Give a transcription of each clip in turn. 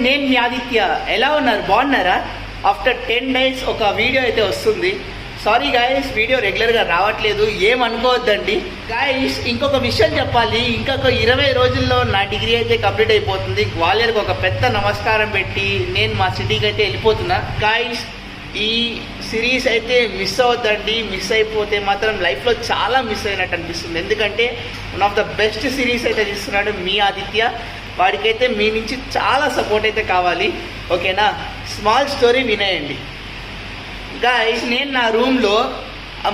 నేను మీ ఆదిత్య. ఎలా ఉన్నారు? బాగున్నారా? ఆఫ్టర్ 10 days ఒక వీడియో అయితే వస్తుంది. సారీ గాయస్, వీడియో రెగ్యులర్గా రావట్లేదు, ఏమనుకోవద్దండి గాయస్. ఇంకొక విషయం చెప్పాలి, ఇంకొక 20 రోజుల్లో నా డిగ్రీ అయితే కంప్లీట్ అయిపోతుంది. గ్వాలియర్కి ఒక పెద్ద నమస్కారం పెట్టి నేను మా సిటీకి అయితే వెళ్ళిపోతున్నా గాయస్. ఈ సిరీస్ అయితే మిస్ అవ్వద్దండి. మిస్ అయిపోతే మాత్రం లైఫ్లో చాలా మిస్ అయినట్టు అనిపిస్తుంది. ఎందుకంటే one of the best series అయితే తీస్తున్నాడు మీ ఆదిత్య. వాడికైతే మీ నుంచి చాలా సపోర్ట్ అయితే కావాలి, ఓకేనా? స్మాల్ స్టోరీ వినేయండి గాయస్. నేను నా రూమ్లో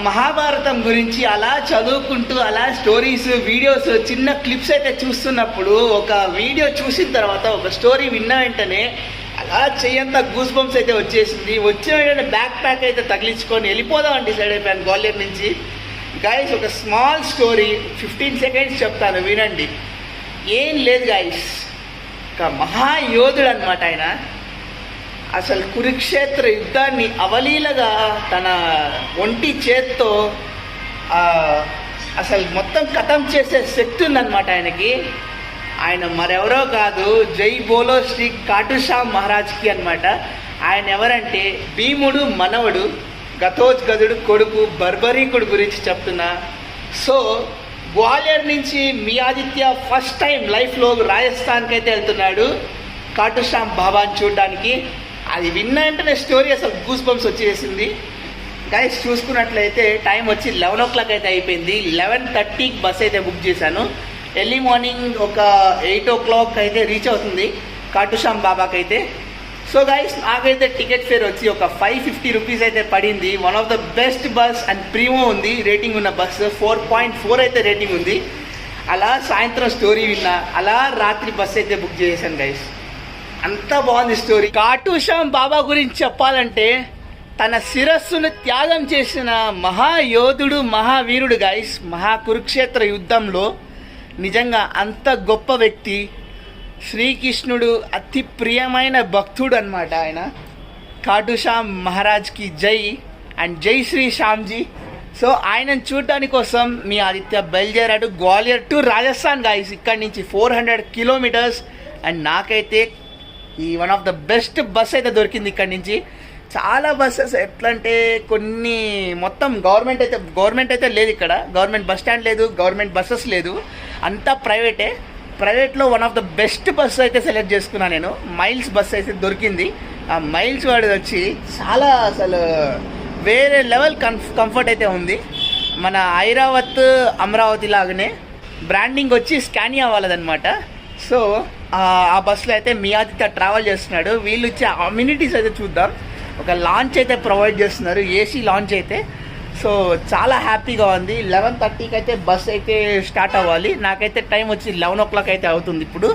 మహాభారతం గురించి అలా చదువుకుంటూ అలా స్టోరీస్ వీడియోస్ చిన్న క్లిప్స్ అయితే చూస్తున్నప్పుడు ఒక వీడియో చూసిన తర్వాత ఒక స్టోరీ విన్న వెంటనే అలా చెయ్యంతా గూస్ బంప్స్ అయితే వచ్చేసింది. వచ్చిన వెంటనే బ్యాక్ ప్యాక్ అయితే తగిలించుకొని వెళ్ళిపోదామని డిసైడ్ అయిపోయాను గ్వాలియర్ నుంచి గాయస్. ఒక స్మాల్ స్టోరీ 15 seconds చెప్తాను, వినండి. ఏం లేదు గాయస్, ఒక మహాయోధుడు అనమాట ఆయన. అసలు కురుక్షేత్ర యుద్ధాన్ని అవలీలగా తన ఒంటి చేత్తో అసలు మొత్తం ఖతం చేసే శక్తి ఉందన్నమాట ఆయనకి. ఆయన మరెవరో కాదు, జై బోలో శ్రీ కాటుషామ్ మహారాజ్కి అనమాట. ఆయన ఎవరంటే భీముడు మనవడు, గతోజ్గదుడు కొడుకు, బర్బరీకుడు గురించి చెప్తున్నా. సో గ్వాలియర్ నుంచి మీ ఆదిత్య ఫస్ట్ టైం లైఫ్లో రాజస్థాన్కి అయితే వెళ్తున్నాడు కాటుషామ్ బాబాని చూడడానికి. అది విన్న వెంటనే స్టోరీ అసలు గూస్ బంప్స్ వచ్చేసింది గైస్. చూసుకున్నట్లయితే టైం వచ్చి 11 o'clock అయితే అయిపోయింది. 11:30కి బస్ అయితే బుక్ చేశాను. ఎర్లీ మార్నింగ్ ఒక 8 o'clock అయితే రీచ్ అవుతుంది కాటుషామ్ బాబాకి అయితే. సో గైస్, నాకైతే టికెట్ ఫేర్ వచ్చి ఒక 550 rupees అయితే పడింది. One of the best bus and ప్రీమో ఉంది, రేటింగ్ ఉన్న బస్ 4.4 అయితే రేటింగ్ ఉంది. అలా సాయంత్రం స్టోరీ విన్నా, అలా రాత్రి బస్ అయితే బుక్ చేశాను గైస్. అంత బాగుంది స్టోరీ. కాటుషామ్ బాబా గురించి చెప్పాలంటే తన శిరస్సును త్యాగం చేసిన మహాయోధుడు, మహావీరుడు గైస్. మహాకురుక్షేత్ర యుద్ధంలో నిజంగా అంత గొప్ప వ్యక్తి. శ్రీకృష్ణుడు అతి ప్రియమైన భక్తుడు అనమాట ఆయన. కాటుషామ్ మహారాజ్కి జై అండ్ జై శ్రీ శ్యామ్జీ. సో ఆయనను చూడటానికి కోసం మీ ఆదిత్య బయలుదేరాడు గ్వాలియర్ టు రాజస్థాన్ గాయస్. ఇక్కడి నుంచి 400 kilometers. అండ్ నాకైతే ఈ one of the best bus అయితే దొరికింది ఇక్కడి నుంచి. చాలా బస్సెస్ ఎట్లా అంటే కొన్ని మొత్తం గవర్నమెంట్ అయితే లేదు ఇక్కడ. గవర్నమెంట్ బస్ స్టాండ్ లేదు, గవర్నమెంట్ బస్సెస్ లేదు, అంతా ప్రైవేటే. ప్రైవేట్లో one of the best bus అయితే సెలెక్ట్ చేసుకున్నాను నేను. మైల్స్ బస్ అయితే దొరికింది. ఆ మైల్స్ వాడిది వచ్చి చాలా అసలు వేరే లెవెల్ కంఫర్ట్ అయితే ఉంది. మన ఐరావత్ అమరావతి లాగానే బ్రాండింగ్ వచ్చి స్కానియా వాళ్ళదనమాట. సో ఆ బస్సులో అయితే మీ ఆదిత్య ట్రావెల్ చేస్తున్నాడు. వీళ్ళు ఇచ్చే అమ్యూనిటీస్ అయితే చూద్దాం. ఒక లాంచ్ అయితే ప్రొవైడ్ చేస్తున్నారు, ఏసీ లాంచ్ అయితే. సో చాలా హ్యాపీగా ఉంది. 11:30కి అయితే బస్ అయితే స్టార్ట్ అవ్వాలి. నాకైతే టైం వచ్చి 11 o'clock అయితే అవుతుంది ఇప్పుడు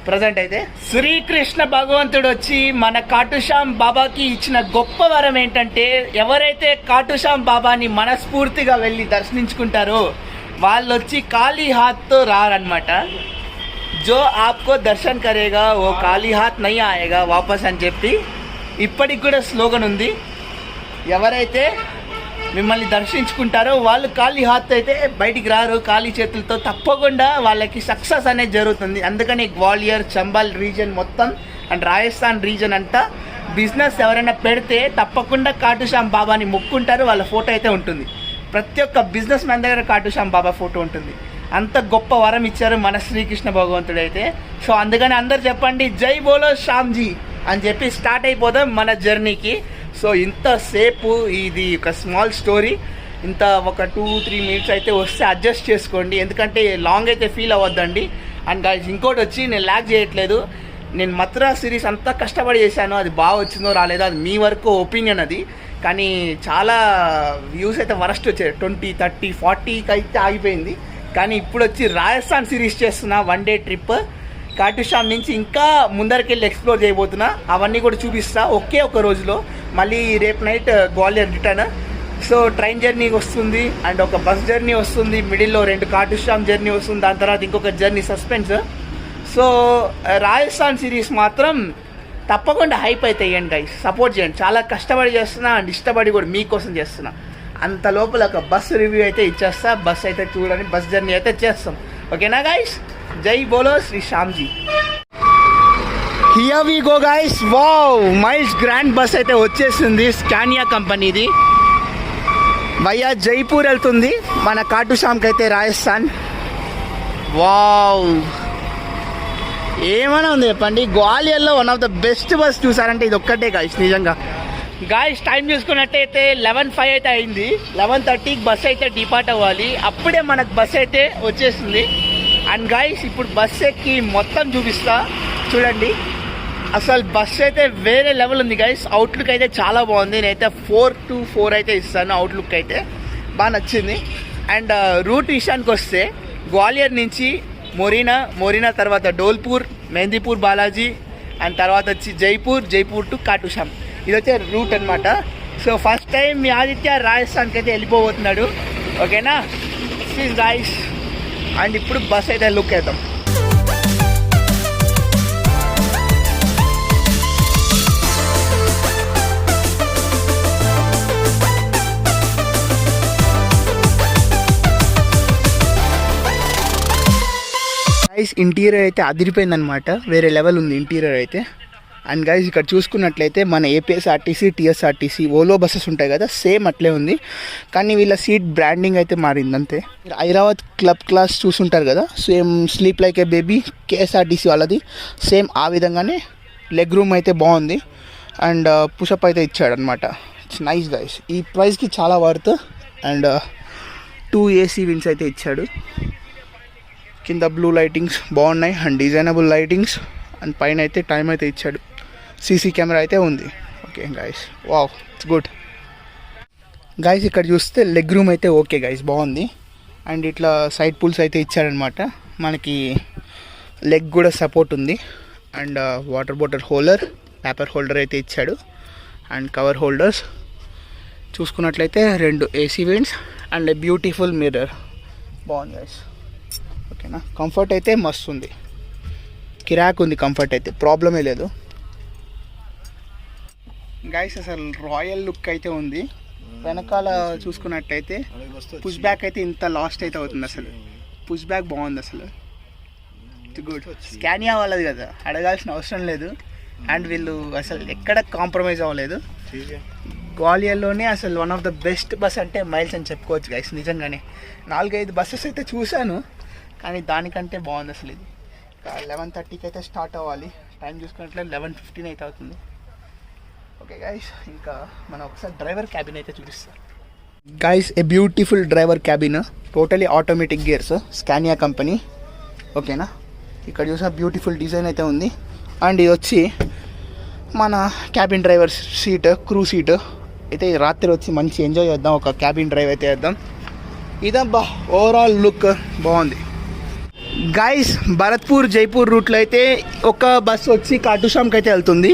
ప్రజెంట్ అయితే. శ్రీకృష్ణ భగవంతుడు వచ్చి మన కాటుషామ్ బాబాకి ఇచ్చిన గొప్ప వరం ఏంటంటే, ఎవరైతే కాటుషామ్ బాబాని మనస్ఫూర్తిగా వెళ్ళి దర్శించుకుంటారో వాళ్ళు వచ్చి ఖాళీ హాత్తో రారనమాట. జో ఆప్కో దర్శన్ కరేగా ఓ ఖాళీ హాత్ నహీ ఆయేగా వాపస్ అని చెప్పి ఇప్పటికి కూడా స్లోగన్ ఉంది. ఎవరైతే మిమ్మల్ని దర్శించుకుంటారో వాళ్ళు ఖాళీ హాత్ అయితే బయటికి రారు, ఖాళీ చేతులతో. తప్పకుండా వాళ్ళకి సక్సెస్ అనేది జరుగుతుంది. అందుకని గ్వాలియర్, చంబల్ రీజన్ మొత్తం అండ్ రాజస్థాన్ రీజన్ అంతా బిజినెస్ ఎవరైనా పెడితే తప్పకుండా కాటుషామ్ బాబాని మొక్కుంటారు. వాళ్ళ ఫోటో అయితే ఉంటుంది. ప్రతి ఒక్క బిజినెస్ మ్యాన్ దగ్గర కాటుషామ్ బాబా ఫోటో ఉంటుంది. అంత గొప్ప వరం ఇచ్చారు మన శ్రీకృష్ణ భగవంతుడు అయితే. సో అందుకని అందరు చెప్పండి జై బోలో శ్యామ్జీ అని చెప్పి స్టార్ట్ అయిపోదాం మన జర్నీకి. సో ఇంతసేపు ఇది ఒక స్మాల్ స్టోరీ. ఇంత ఒక 2-3 minutes అయితే వస్తే అడ్జస్ట్ చేసుకోండి, ఎందుకంటే లాంగ్ అయితే ఫీల్ అవ్వద్దండి. అండ్ గాయ్స్, ఇంకోటి వచ్చి నేను ల్యాగ్ చేయట్లేదు. నేను మథురా సిరీస్ అంతా కష్టపడి చేశాను. అది బాగా వచ్చిందో రాలేదో అది మీ వరకు ఒపీనియన్ అది. కానీ చాలా వ్యూస్ అయితే వరస్ట్ వచ్చాయి. 20, 30, 40కి అయితే ఆగిపోయింది. కానీ ఇప్పుడు వచ్చి రాజస్థాన్ సిరీస్ చేస్తున్నా, 1 day ట్రిప్. కాటుషామ్ నుంచి ఇంకా ముందరికెళ్ళి ఎక్స్ప్లోర్ చేయబోతున్నా. అవన్నీ కూడా చూపిస్తా ఒకే ఒక రోజులో. మళ్ళీ రేపు night Gwalior return. So train journey వస్తుంది అండ్ ఒక బస్ జర్నీ వస్తుంది. మిడిల్లో 2 కాటుషామ్ జర్నీ వస్తుంది. దాని తర్వాత ఇంకొక journey suspense. So Rajasthan series మాత్రం తప్పకుండా హైప్ అయితే ఇవ్వండి గైస్, సపోర్ట్ చేయండి. చాలా కష్టపడి చేస్తున్నా అండ్ ఇష్టపడి కూడా మీకోసం చేస్తున్నా. అంత లోపల ఒక బస్ రివ్యూ అయితే ఇచ్చేస్తా. బస్ అయితే చూడండి, బస్ జర్నీ అయితే చేస్తాం, ఓకేనా గైస్? జై బోలో Shri Shyamji. Here we go guys. Wow, miles grand bus అయితే వచ్చేసింది, స్కానియా కంపెనీది. భయ్యా జైపూర్ వెళ్తుంది, మన ఖాటుశ్యామ్కి అయితే రాజస్థాన్. వావ్, ఏమైనా ఉంది చెప్పండి. గ్వాలియర్లో one of the best bus చూసారంటే ఇది ఒక్కటే గాయస్ నిజంగా. గాయస్ టైం చూసుకున్నట్టయితే 11:05 అయితే అయింది. 11:30కి బస్ అయితే డిపార్ట్ అవ్వాలి. అప్పుడే మనకు బస్ అయితే వచ్చేస్తుంది. అండ్ గాయస్ ఇప్పుడు బస్ ఎక్కి మొత్తం చూపిస్తా చూడండి. అసలు బస్ అయితే వేరే లెవెల్ ఉంది గాయస్. అవుట్లుక్ అయితే చాలా బాగుంది. నేనైతే 4/4 అయితే ఇస్తాను. అవుట్లుక్ అయితే బాగా నచ్చింది. అండ్ రూట్ విషయానికి వస్తే గ్వాలియర్ నుంచి మొరీనా తర్వాత డోల్పూర్, మెహందీపూర్ బాలాజీ, అండ్ తర్వాత వచ్చి జైపూర్ టు ఖాటుశ్యామ్. ఇది వచ్చే రూట్ అనమాట. సో ఫస్ట్ టైం మీ ఆదిత్య రాజస్థాన్కి అయితే వెళ్ళిపోబోతున్నాడు. ఓకేనా గాయస్. అండ్ ఇప్పుడు బస్ అయితే లుక్ అవుతాం. గైస్ ఇంటీరియర్ అయితే అదిరిపోయిందనమాట, వేరే లెవెల్ ఉంది ఇంటీరియర్ అయితే. అండ్ గైస్ ఇక్కడ చూసుకున్నట్లయితే మన ఏపీఎస్ఆర్టీసీ, టీఎస్ఆర్టీసీ, ఓలో బస్సెస్ ఉంటాయి కదా, సేమ్ అట్లే ఉంది. కానీ వీళ్ళ సీట్ బ్రాండింగ్ అయితే మారింది అంతే. ఐరావత్ క్లబ్ క్లాస్ చూసుంటారు కదా, సేమ్ స్లీప్ లైక్ ఏ బేబీ కేఎస్ఆర్టీసీ వాళ్ళది సేమ్ ఆ విధంగానే. లెగ్ రూమ్ అయితే బాగుంది. అండ్ పుషప్ అయితే ఇచ్చాడు అనమాట. It's nice guys. ఈ ప్రైస్కి చాలా వర్త్. అండ్ 2 AC విన్స్ అయితే ఇచ్చాడు. కింద బ్లూ లైటింగ్స్ బాగున్నాయి అండ్ డిజైనబుల్ లైటింగ్స్. అండ్ పైన అయితే టైం అయితే ఇచ్చాడు. సీసీ కెమెరా అయితే ఉంది. Okay guys, wow, it's good guys. ఇక్కడ చూస్తే లెగ్ రూమ్ అయితే ఓకే గైస్, బాగుంది. అండ్ ఇట్లా సైడ్ పుల్స్ అయితే ఇచ్చాడనమాట. మనకి లెగ్ కూడా సపోర్ట్ ఉంది. And water bottle holder, paper holder అయితే ఇచ్చాడు. అండ్ కవర్ హోల్డర్స్ చూసుకున్నట్లయితే 2 AC vents and beautiful mirror, బాగుంది గైస్. ఓకేనా, కంఫర్ట్ అయితే మస్తు ఉంది, కిరాక్ ఉంది కంఫర్ట్ అయితే, ప్రాబ్లమే లేదు గైస్. అసలు రాయల్ లుక్ అయితే ఉంది. వెనకాల చూసుకున్నట్టయితే పుష్ బ్యాక్ అయితే ఇంత లాస్ట్ అయితే అవుతుంది. అసలు పుష్ బ్యాక్ బాగుంది అసలు, గుడ్. స్కానియా వాళ్ళది కదా, అడగాల్సిన అవసరం లేదు. అండ్ వీళ్ళు అసలు ఎక్కడ కాంప్రమైజ్ అవ్వలేదు. గ్వాలియర్లోనే అసలు one of the best bus అంటే మైల్స్ అని చెప్పుకోవచ్చు గైస్. నిజంగానే 4-5 బస్సెస్ అయితే చూశాను, కానీ దానికంటే బాగుంది అసలు ఇది. 11:30కి అయితే స్టార్ట్ అవ్వాలి. టైం చూసుకున్నట్లే 11:15 అయితే అవుతుంది. ఓకే గైస్, ఇంకా మనం ఒకసారి డ్రైవర్ క్యాబిన్ అయితే చూపిస్తాం guys. A beautiful driver cabin, totally automatic gears, Scania company. ఓకేనా, ఇక్కడ చూసా బ్యూటిఫుల్ డిజైన్ అయితే ఉంది. అండ్ ఇది వచ్చి మన cabin driver seat, crew seat అయితే. రాత్రి వచ్చి మంచి ఎంజాయ్ చేద్దాం, ఒక క్యాబిన్ డ్రైవ్ అయితే చేద్దాం. ఇదబ్బా ఓవరాల్ లుక్ బాగుంది గైస్. భరత్పూర్ జైపూర్ రూట్లో అయితే ఒక బస్సు వచ్చి ఖాటుశ్యామ్కి అయితే వెళ్తుంది.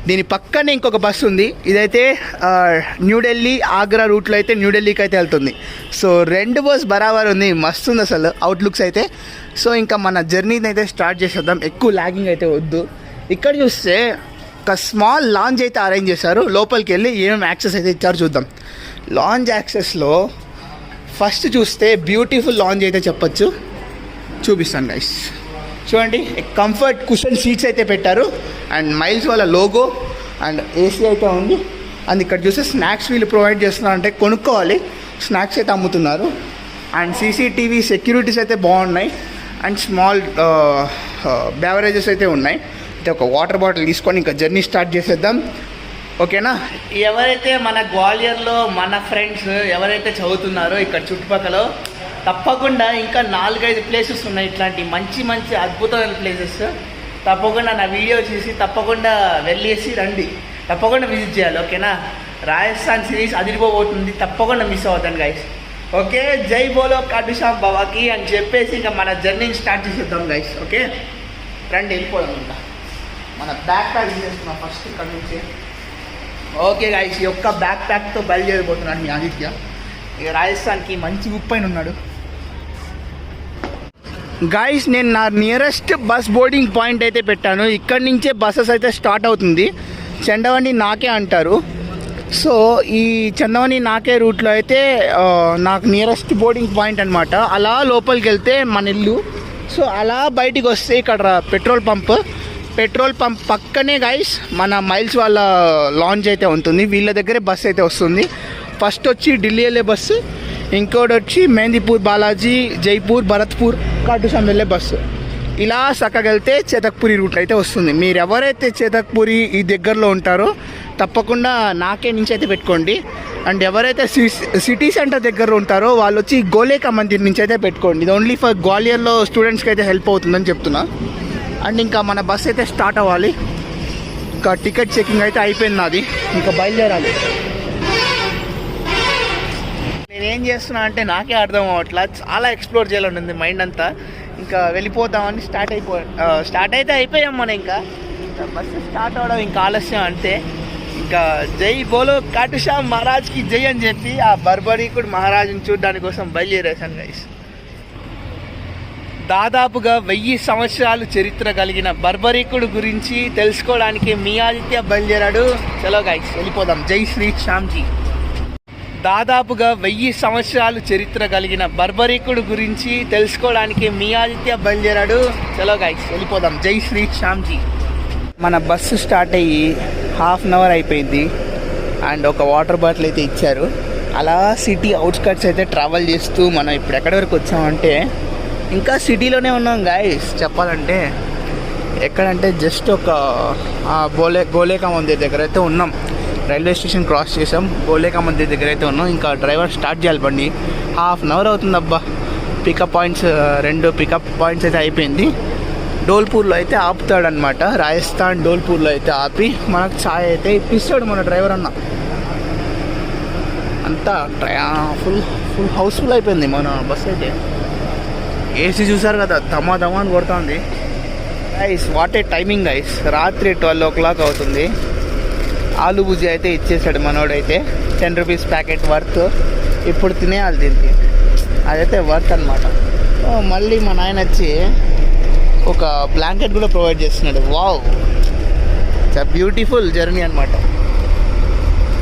దీని పక్కనే ఇంకొక బస్సు ఉంది. ఇదైతే న్యూఢిల్లీ ఆగ్రా రూట్లో అయితే న్యూఢిల్లీకి అయితే వెళ్తుంది. సో 2 బస్ బరాబర్ ఉంది, మస్తు ఉంది అసలు అవుట్లుక్స్ అయితే. సో ఇంకా మన జర్నీని అయితే స్టార్ట్ చేసేద్దాం, ఎక్కువ లాగింగ్ అయితే వద్దు. ఇక్కడ చూస్తే ఒక స్మాల్ లాంజ్ అయితే అరేంజ్ చేశారు. లోపలికి వెళ్ళి ఏమేమి యాక్సెస్ అయితే ఇచ్చారో చూద్దాం. లాంజ్ యాక్సెస్లో ఫస్ట్ చూస్తే బ్యూటిఫుల్ లాంజ్ అయితే చెప్పచ్చు, చూపిస్తాను గైస్. చూడండి, కంఫర్ట్ కుషన్ సీట్స్ అయితే పెట్టారు. అండ్ మైల్స్ వాళ్ళ లోగో అండ్ AC అయితే ఉంది. అండ్ ఇక్కడ చూస్తే స్నాక్స్ వీళ్ళు ప్రొవైడ్ చేస్తున్నారు, అంటే కొనుక్కోవాలి. స్నాక్స్ అయితే అమ్ముతున్నారు. అండ్ CCTV సెక్యూరిటీస్ అయితే బాగున్నాయి. అండ్ స్మాల్ బెవరేజెస్ అయితే ఉన్నాయి. అయితే ఒక వాటర్ బాటిల్ తీసుకొని ఇంకా జర్నీ స్టార్ట్ చేసేద్దాం. ఓకేనా, ఎవరైతే మన గ్వాలియర్లో మన ఫ్రెండ్స్ ఎవరైతే చదువుతున్నారో ఇక్కడ చుట్టుపక్కల, తప్పకుండా ఇంకా 4-5 ప్లేసెస్ ఉన్నాయి ఇట్లాంటి మంచి మంచి అద్భుతమైన ప్లేసెస్. తప్పకుండా నా వీడియో చూసి తప్పకుండా వెళ్ళేసి రండి, తప్పకుండా విజిట్ చేయాలి. ఓకేనా, రాజస్థాన్ సిరీస్ అదిరిపోబోతుంది, తప్పకుండా మిస్ అవుతాను గైస్. ఓకే, జై బోలో ఖాటుశ్యామ్ బాబాకి అని చెప్పేసి ఇంకా మన జర్నీని స్టార్ట్ చేసేద్దాం గైస్. ఓకే రండి, వెళ్ళిపోదాం. ఇంకా మన బ్యాక్ ప్యాక్ చేస్తున్నాం ఫస్ట్ ఇక్కడ నుంచి. ఓకే గైస్, ఈ యొక్క బ్యాక్ ప్యాక్తో బయలుదేరిపోతున్నాడు మీ ఆదిత్య. ఇక రాజస్థాన్కి మంచి ఉప్పైన ఉన్నాడు గైస్. నేను నా నియరెస్ట్ బస్ బోర్డింగ్ పాయింట్ అయితే పెట్టాను. ఇక్కడి నుంచే బస్సెస్ అయితే స్టార్ట్ అవుతుంది. చండవని నాకే అంటారు. సో ఈ చందవని నాకే రూట్లో అయితే నాకు నియరెస్ట్ బోర్డింగ్ పాయింట్ అనమాట. అలా లోపలికి వెళ్తే మన ఇల్లు. సో అలా బయటికి వస్తే ఇక్కడ పెట్రోల్ పెట్రోల్ పంప్ పక్కనే గైస్ మన మైల్స్ వాళ్ళ లాంచ్ అయితే ఉంటుంది. వీళ్ళ దగ్గరే బస్సు అయితే వస్తుంది. ఫస్ట్ వచ్చి ఢిల్లీ వెళ్ళే బస్సు, ఇంకోటి వచ్చి మెహందీపూర్, బాలాజీ, జైపూర్, భరత్పూర్, కాటుశాం వెళ్ళే బస్సు. ఇలా చక్కగెళ్తే చేతక్పురి రూట్ అయితే వస్తుంది. మీరు ఎవరైతే చేతక్పురి ఈ దగ్గరలో ఉంటారో తప్పకుండా నాకే నుంచి అయితే పెట్టుకోండి. అండ్ ఎవరైతే సిటీ సెంటర్ దగ్గర ఉంటారో వాళ్ళు వచ్చి గోలేకా మందిర్ నుంచి అయితే పెట్టుకోండి. ఇది ఓన్లీ ఫర్ గ్వాలియర్లో స్టూడెంట్స్కి అయితే హెల్ప్ అవుతుందని చెప్తున్నా. అండ్ ఇంకా మన బస్ అయితే స్టార్ట్ అవ్వాలి. ఇంకా టికెట్ చెకింగ్ అయితే అయిపోయింది నాది, ఇంకా బయలుదేరాలి. నేనేం చేస్తున్నా అంటే నాకే అర్థం అవ్వట్లా, చాలా ఎక్స్ప్లోర్ చేయాలని ఉంది మైండ్ అంతా. ఇంకా వెళ్ళిపోదామని స్టార్ట్ అయితే అయిపోయాం మనం. ఇంకా బస్సు స్టార్ట్ అవ్వడం ఇంకా ఆలస్యం అంతే. ఇంకా జై బోలో కాటుశాం మహారాజ్కి జై అని చెప్పి ఆ బర్బరీకుడు మహారాజుని చూడడానికి కోసం బయలుదేరేశాను గైస్. దాదాపుగా 1000 సంవత్సరాలు చరిత్ర కలిగిన బర్బరీకుడు గురించి తెలుసుకోవడానికి మీ ఆదిత్య బయలుదేరాడు. చలో గైస్ వెళ్ళిపోదాం. జై శ్రీ శ్యామ్జీ. దాదాపుగా 1000 సంవత్సరాలు చరిత్ర కలిగిన బర్బరీకుడు గురించి తెలుసుకోవడానికి మీ ఆదిత్య బయలుదేరాడు. చలో గైస్ వెళ్ళిపోదాం. జై శ్రీ శ్యామ్జీ. మన బస్సు స్టార్ట్ అయ్యి ½ అన్ అవర్ అయిపోయింది. అండ్ ఒక వాటర్ బాటిల్ అయితే ఇచ్చారు. అలా సిటీ అవుట్స్కట్స్ అయితే ట్రావెల్ చేస్తూ మనం ఇప్పుడు ఎక్కడి వరకు వచ్చామంటే ఇంకా సిటీలోనే ఉన్నాం గాయస్. చెప్పాలంటే ఎక్కడంటే జస్ట్ ఒక గోలేకా మందిర్ దగ్గర అయితే ఉన్నాం. రైల్వే స్టేషన్ క్రాస్ చేసాం, గోలేకా మందిర్ దగ్గర అయితే ఉన్నాం. ఇంకా డ్రైవర్ స్టార్ట్ చేయాలి బండి. ½ అన్ అవర్ అవుతుంది అబ్బా. పికప్ పాయింట్స్ 2 పికప్ పాయింట్స్ అయితే అయిపోయింది. డోల్పూర్లో అయితే ఆపుతాడనమాట. రాజస్థాన్ డోల్పూర్లో అయితే ఆపి మనకు ఛాయ్ అయితే ఇప్పిస్తాడు మన డ్రైవర్ అన్న. అంతా ఫుల్ హౌస్ఫుల్ అయిపోయింది మన బస్ అయితే. ఏసీ చూసారు కదా, దమా అని కొడుతుంది guys. What a timing guys. రాత్రి 12 o'clock అవుతుంది. ఆలు భుజి అయితే ఇచ్చేసాడు మనోడైతే. 10 rupees ప్యాకెట్ వర్త్. ఇప్పుడు తినేయాలి దీనికి, అదైతే వర్త్ అనమాట. మళ్ళీ మా నాయన వచ్చి ఒక బ్లాంకెట్ కూడా ప్రొవైడ్ చేస్తున్నాడు. వావ్, ఇట్స్ బ్యూటిఫుల్ జర్నీ అనమాట.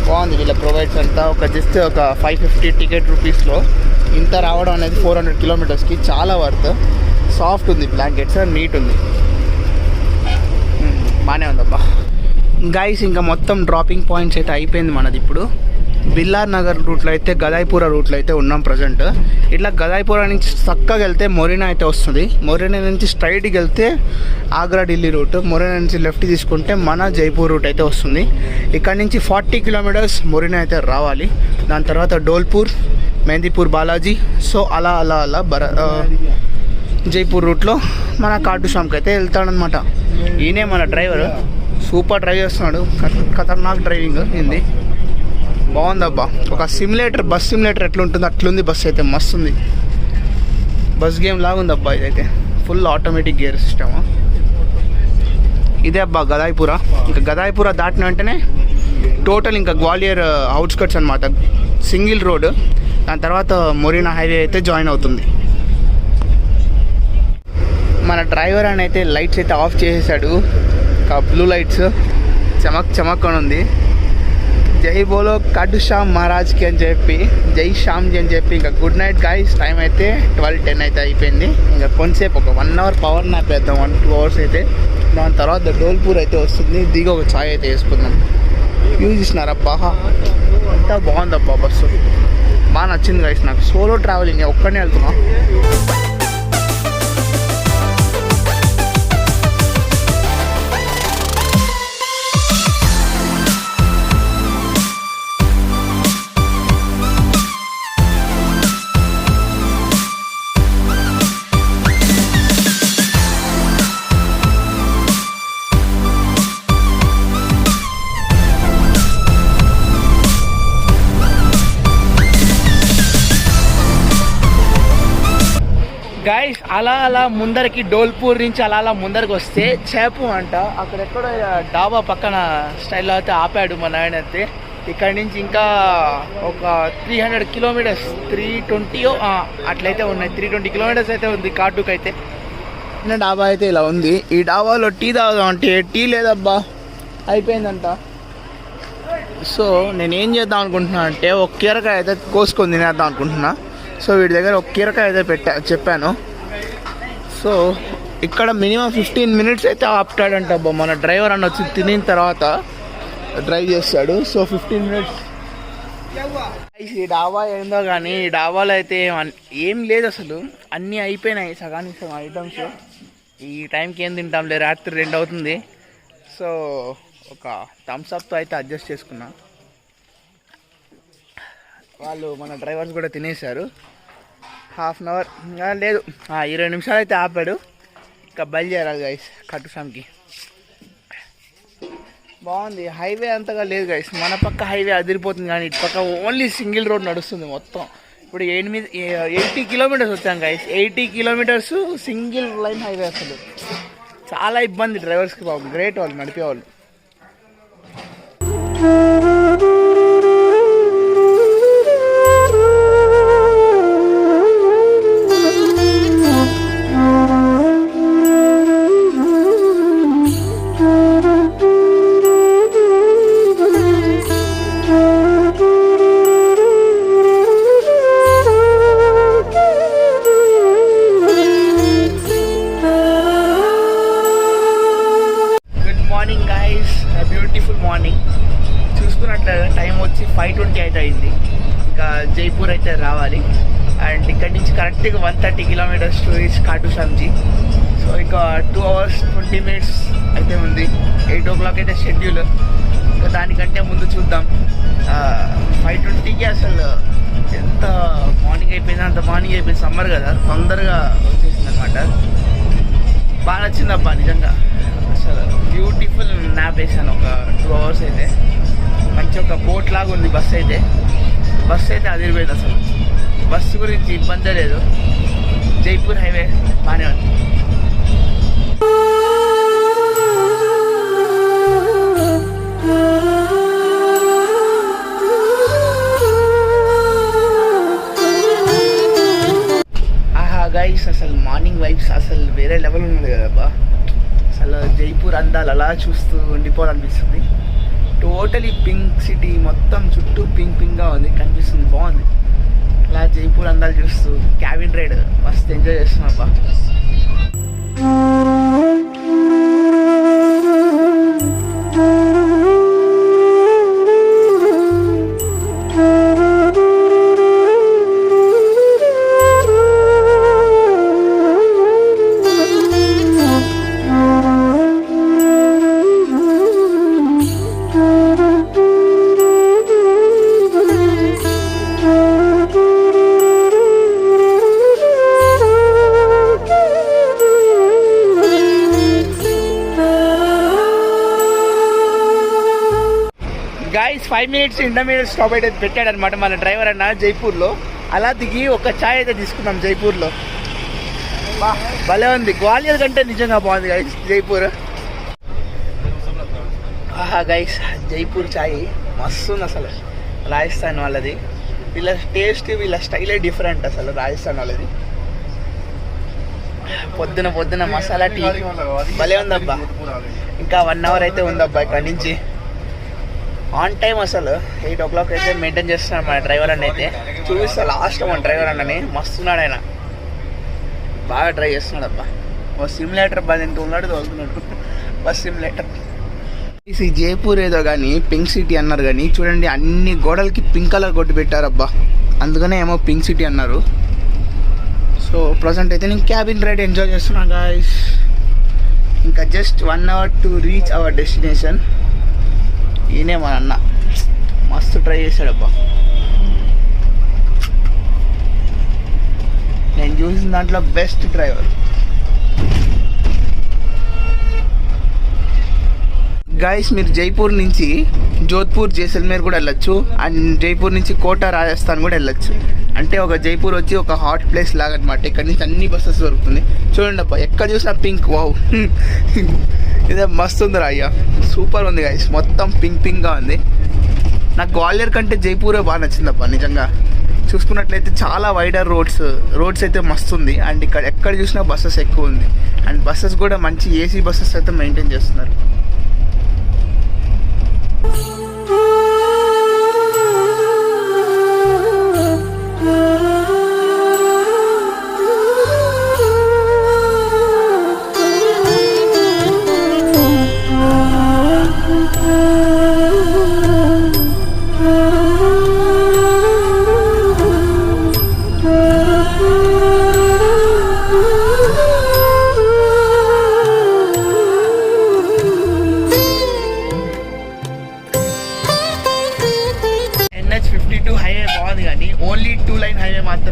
బాగుంది వీళ్ళ ప్రొవైడ్స్ అంతా. జస్ట్ ఒక 550 టికెట్ రూపీస్లో ఇంత రావడం అనేది 400 kilometers చాలా వర్త్. సాఫ్ట్ ఉంది బ్లాంకెట్స్, నీట్ ఉంది, బాగానే ఉందబ్బా గైస్. ఇంకా మొత్తం డ్రాపింగ్ పాయింట్స్ అయితే అయిపోయింది మనది. ఇప్పుడు బిల్లార్ నగర్ రూట్లో అయితే గదాయిపుర రూట్లో అయితే ఉన్నాం ప్రజెంట్. ఇట్లా గదాయిపుర నుంచి చక్కగా వెళ్తే మొరీనా అయితే వస్తుంది. మొరీనా నుంచి స్ట్రైట్కి వెళ్తే ఆగ్రా ఢిల్లీ రూట్. మొరీనా నుంచి లెఫ్ట్ తీసుకుంటే మన జైపూర్ రూట్ అయితే వస్తుంది. ఇక్కడ నుంచి 40 kilometers మొరీనా అయితే రావాలి. దాని తర్వాత డోల్పూర్, మెహందీపూర్, బాలాజీ. సో అలా అలా అలా జైపూర్ రూట్లో మన కాటుశాంకి అయితే వెళ్తాడనమాట. ఈయనే మన డ్రైవర్, సూపర్ డ్రైవ్ చేస్తున్నాడు. ఖతర్నాక్ డ్రైవింగ్ ఇది. బాగుందబ్బా. ఒక సిమ్యులేటర్, బస్ సిమ్యులేటర్ ఎట్లుంటుందో అట్లుంది బస్ అయితే. మస్తు ఉంది, బస్ గేమ్ లాగా ఉంది అబ్బా ఇదైతే. Full automatic gear system. ఇదే అబ్బా గదాయిపుర. ఇంకా గదాయిపుర దాటిన వెంటనే టోటల్ ఇంకా గ్వాలియర్ అవుట్స్కట్స్ అనమాట. Single road. దాని తర్వాత మొరీనా హైవే అయితే జాయిన్ అవుతుంది. మన డ్రైవర్ అని అయితే లైట్స్ అయితే ఆఫ్ చేసేసాడు. ఇంకా బ్లూ లైట్స్ చమక్ అని ఉంది. జై బోలో కాటుశాం మహారాజ్కి అని చెప్పి, జై శ్యామ్జీ అని చెప్పి. ఇంకా గుడ్ నైట్ గాయ్స్. టైం అయితే 12:10 అయితే అయిపోయింది. ఇంకా కొంచెంసేపు ఒక 1 hour పవర్ నాప్ వేద్దాం, 1-2 hours అయితే. దాని తర్వాత డోల్పూర్ అయితే వస్తుంది. దిగి ఒక ఛాయ్ అయితే వేసుకుందాం. యూజ్ చేసినారబ్బా, అంతా బాగుందబ్బా బస్సు. బాగా నచ్చింది గాయ్స్ నాకు. సోలో ట్రావెలింగ్ ఒక్కడనే వెళ్తున్నా. గైస్ అలా ముందరికి డోల్పూర్ నుంచి అలా ముందరికి వస్తే చేపు అంట. అక్కడెక్కడో డాబా పక్కన స్టైల్లో అయితే ఆపాడు మా నాయన అయితే. ఇక్కడ నుంచి ఇంకా ఒక 300 kilometers, 320 అట్లయితే ఉన్నాయి. 320 kilometers అయితే ఉంది కాటుకు అయితే. డాబా అయితే ఇలా ఉంది. ఈ డాబాలో టీ తాగుదాం అంటే టీ లేదబ్బా, అయిపోయిందంట. సో నేనేం చేద్దాం అనుకుంటున్నా అంటే ఒక కీరకాయ అయితే కోసుకొని తినేద్దాం అనుకుంటున్నా. సో వీడి దగ్గర ఒక కీరకాయ అయితే చెప్పాను. సో ఇక్కడ మినిమం 15 minutes అయితే ఆపుతాడంట అబ్బా. మన డ్రైవర్ అన్న వచ్చి తినిన తర్వాత డ్రైవ్ చేస్తాడు. So 15 minutes. ఈ డాబా ఏందో కానీ ఈ డాబాలో అయితే ఏం లేదు అసలు, అన్నీ అయిపోయినాయి సగానికి సగం ఐటమ్స్. ఈ టైంకి ఏం తింటాంలే, రాత్రి 2 అవుతుంది. సో ఒక థమ్స్అప్తో అయితే అడ్జస్ట్ చేసుకున్నా. వాళ్ళు మన డ్రైవర్స్ కూడా తినేశారు. హాఫ్ అన్ అవర్ లేదు 20 నిమిషాలు అయితే ఆపాడు. ఇంకా బయలుదేరాలి గైస్ ఖట్టుసాంకి. బాగుంది, హైవే అంతగా లేదు గైస్. మన పక్క హైవే అదిరిపోతుంది కానీ ఇటు పక్క ఓన్లీ సింగిల్ రోడ్ నడుస్తుంది మొత్తం. ఇప్పుడు 80 kilometers వచ్చాం guys. 80 kilometers single line highway. అసలు చాలా ఇబ్బంది డ్రైవర్స్కి బాబు. గ్రేట్ వాళ్ళు నడిపేవాళ్ళు. Beautiful morning. చూసుకున్నట్లయితే టైం వచ్చి 5:20 అయితే అయింది. ఇంకా జైపూర్ అయితే రావాలి. అండ్ ఇక్కడి నుంచి కరెక్ట్గా 130 kilometers టు రీచ్ ఖాటుషాంజీ. సో ఇంకా 2 hours 20 minutes అయితే ఉంది. 8 o'clock అయితే షెడ్యూల్. ఇంకా దానికంటే ముందు చూద్దాం. 5:20కి అసలు ఎంత మార్నింగ్ అయిపోయింది, అంత మార్నింగ్ అయిపోయింది. సమ్మర్ కదా, తొందరగా వచ్చేసింది అనమాట. బాగా నచ్చింది అబ్బా నిజంగా. అసలు బ్యూటిఫుల్ న్యాప్ వేసాను ఒక 2 hours అయితే. మంచి ఒక బోట్ లాగా ఉంది బస్సు అయితే. బస్సు అయితే అదిరిపోయింది అసలు. బస్సు గురించి ఇబ్బందే లేదు. జైపూర్ హైవే బాగానే ఉంది. ఆహా గైస్, అసలు మార్నింగ్ వైబ్స్ అసలు వేరే లెవెల్ ఉన్నది కదబ్బా. అసలు జైపూర్ అందాలు అలా చూస్తూ ఉండిపోవాలనిపిస్తుంది. టోటలీ పింక్ సిటీ, మొత్తం చుట్టూ పింక్గా ఉంది, కనిపిస్తుంది, బాగుంది. అలా జైపూర్ అందాలు చూస్తూ క్యాబిన్ రైడ్ మస్తు ఎంజాయ్ చేస్తున్నాం అబ్బా. గైస్ 5 minutes ఇంటర్మీడియట్ స్టాప్ అయితే పెట్టాడనమాట మన డ్రైవర్ అన్న జైపూర్లో. అలా దిగి ఒక ఛాయ్ అయితే తీసుకున్నాం జైపూర్లో. భలే ఉంది. గ్వాలియర్ కంటే నిజంగా బాగుంది గైస్ జైపూర్. ఆహా గైస్, జైపూర్ ఛాయ్ మస్తు ఉంది అసలు. రాజస్థాన్ వాళ్ళది. వీళ్ళ టేస్ట్, వీళ్ళ స్టైలే డిఫరెంట్ అసలు రాజస్థాన్ వాళ్ళది. పొద్దున మసాలా టీ భలే ఉందబ్బా. ఇంకా 1 hour అయితే ఉందబ్బా ఇక్కడ నుంచి. ఆన్ టైం అసలు 8 o'clock అయితే మెయింటైన్ చేస్తున్నాడు మన డ్రైవర్ అన్న అయితే. చూపిస్తా లాస్ట్ మన డ్రైవర్ అన్నని. మస్తున్నాడు ఆయన, బాగా డ్రైవ్ చేస్తున్నాడు అబ్బా. ఓ సిమ్యులేటర్ బాగా ఎంత ఉన్నాడు, తోలుతున్నాడు బస్ సిమ్యులేటర్. ఈ జైపూర్ ఏదో కానీ పింక్ సిటీ అన్నారు కానీ చూడండి, అన్ని గోడలకి పింక్ కలర్ కొట్టి పెట్టారబ్బా. అందుకనే ఏమో పింక్ సిటీ అన్నారు. సో ప్రజెంట్ అయితే నేను క్యాబిన్ రైడ్ ఎంజాయ్ చేస్తున్నాను గాయస్. ఇంకా just 1 hour to reach our destination. ఈయనే మన అన్న, మస్తు ట్రై చేశాడబ్బా. నేను చూసిన దాంట్లో బెస్ట్ డ్రైవర్. గాయస్, మీరు జైపూర్ నుంచి జోధ్పూర్, జైసల్మేర్ కూడా వెళ్ళొచ్చు. అండ్ జైపూర్ నుంచి కోటా, రాజస్థాన్ కూడా వెళ్ళొచ్చు. అంటే ఒక జైపూర్ వచ్చి ఒక హాట్ ప్లేస్ లాగా అనమాట. ఇక్కడ నుంచి అన్ని బస్సెస్ దొరుకుతుంది. చూడండి అబ్బా, ఎక్కడ చూసినా పింక్. వావ్, ఇదే మస్తు ఉంది రా అయ్యా, సూపర్ ఉంది గాయస్. మొత్తం పింక్గా ఉంది. నాకు గ్వాలియర్ కంటే జైపూరే బాగా నచ్చిందబ్బా నిజంగా. చూసుకున్నట్లయితే చాలా వైడర్ రోడ్స్ అయితే మస్తు ఉంది. అండ్ ఇక్కడ ఎక్కడ చూసినా బస్సెస్ ఎక్కువ ఉంది. అండ్ బస్సెస్ కూడా మంచి ఏసీ బస్సెస్ అయితే మెయింటైన్ చేస్తున్నారు.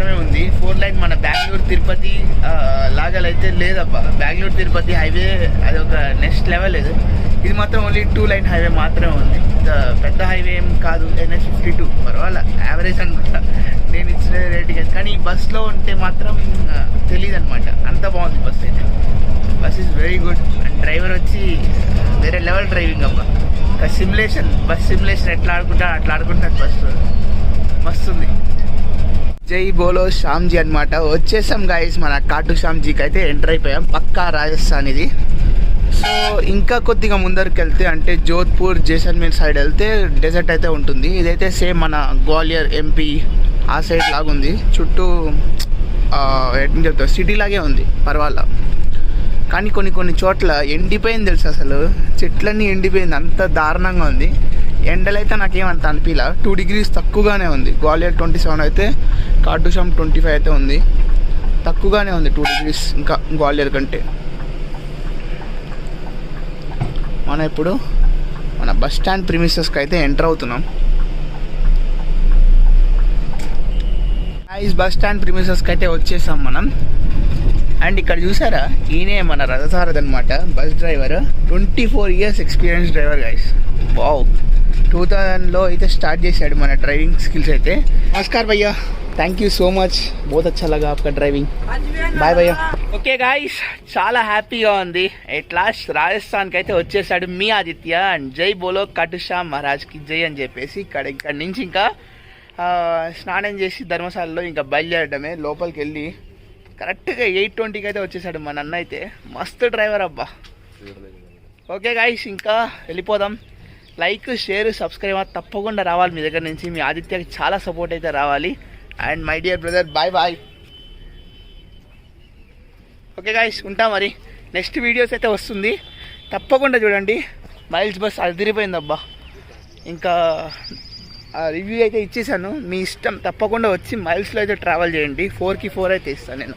మాత్రమే ఉంది. 4 లైన్ మన బెంగళూరు తిరుపతి లాగాలైతే లేదబ్బా. బెంగళూరు తిరుపతి హైవే అది ఒక నెక్స్ట్ లెవెల్. ఇది మాత్రం ఓన్లీ 2 లైన్ హైవే మాత్రమే ఉంది. పెద్ద హైవే ఏం కాదు. NH52 పర్వాలా, యావరేజ్ అనమాట నేను ఇచ్చిన రేటింగ్. కానీ ఈ బస్లో ఉంటే మాత్రం తెలియదు అనమాట, అంత బాగుంది బస్ అయితే. Bus is very good. And driver వచ్చి వేరే లెవెల్ డ్రైవింగ్ అబ్బా. ఒక సిమ్యులేషన్, బస్ సిమ్యులేషన్ ఎట్లా ఆడుకుంటున్నారు బస్సు, మస్తుంది. జై బోలో శ్యామ్జీ అనమాట. వచ్చేసాం గాయస్, మన కాటు శ్యామ్జీకి అయితే ఎంటర్ అయిపోయాం. పక్కా రాజస్థాన్ ఇది. సో ఇంకా కొద్దిగా ముందరికి వెళ్తే అంటే జోధ్పూర్ జైసల్మేర్ సైడ్ వెళ్తే డెజర్ట్ అయితే ఉంటుంది. ఇదైతే సేమ్ మన గ్వాలియర్ MP ఆ సైడ్ లాగుంది. చుట్టూ ఎట్లా చెప్తారు, సిటీ లాగే ఉంది, పర్వాలా. కానీ కొన్ని చోట్ల ఎండిపోయింది తెలుసు, అసలు చెట్లన్నీ ఎండిపోయింది, అంత దారుణంగా ఉంది. ఎండలైతే నాకేమంత అనిపించలా. 2 degrees తక్కువగానే ఉంది. గ్వాలియర్ 27 అయితే కాటుషామ్ 25 అయితే ఉంది. తక్కువగానే ఉంది 2 degrees ఇంకా గ్వాలియర్ కంటే. మనం ఇప్పుడు మన బస్ స్టాండ్ ప్రిమిసెస్కి అయితే ఎంటర్ అవుతున్నాం. బస్ స్టాండ్ ప్రిమిసెస్కి అయితే వచ్చేసాం మనం. అండ్ ఇక్కడ చూసారా, ఈయనే మన రథసారథి అనమాట, bus driver. 24 years experience driver guys. Wow, 2000లో అయితే స్టార్ట్ చేశాడు మన డ్రైవింగ్ స్కిల్స్ అయితే. నమస్కార్ భయ్యా, థ్యాంక్ యూ సో మచ్, బహుత్ అచ్చా లగా ఆప్కా డ్రైవింగ్. బాయ్ భయ్యా. ఓకే గాయస్, చాలా హ్యాపీగా ఉంది. ఎట్ లాస్ట్ రాజస్థాన్కి అయితే వచ్చేసాడు మీ ఆదిత్య. అండ్ జై బోలో కాటుశ్యామ్ మహారాజ్కి జై అని చెప్పేసి ఇక్కడి నుంచి ఇంకా స్నానం చేసి ధర్మశాలలో ఇంకా బయలుదేరడమే. లోపలికి వెళ్ళి కరెక్ట్గా 8:20కి అయితే వచ్చేసాడు మన అన్న అయితే. మస్తు డ్రైవర్ అబ్బా. ఓకే గాయస్, ఇంకా వెళ్ళిపోదాం. లైక్, షేర్, సబ్స్క్రైబ్ తప్పకుండా రావాలి మీ దగ్గర నుంచి. మీ ఆదిత్యకి చాలా సపోర్ట్ అయితే రావాలి. And my dear brother, bye. Okay guys, ఉంటా మరి. నెక్స్ట్ వీడియోస్ అయితే వస్తుంది, తప్పకుండా చూడండి. మైల్స్ బస్ అదిరిపోయిందబ్బా. ఇంకా రివ్యూ అయితే ఇచ్చేసాను, మీ ఇష్టం. తప్పకుండా వచ్చి మైల్స్లో అయితే ట్రావెల్ చేయండి. 4కి 4 అయితే ఇస్తాను నేను.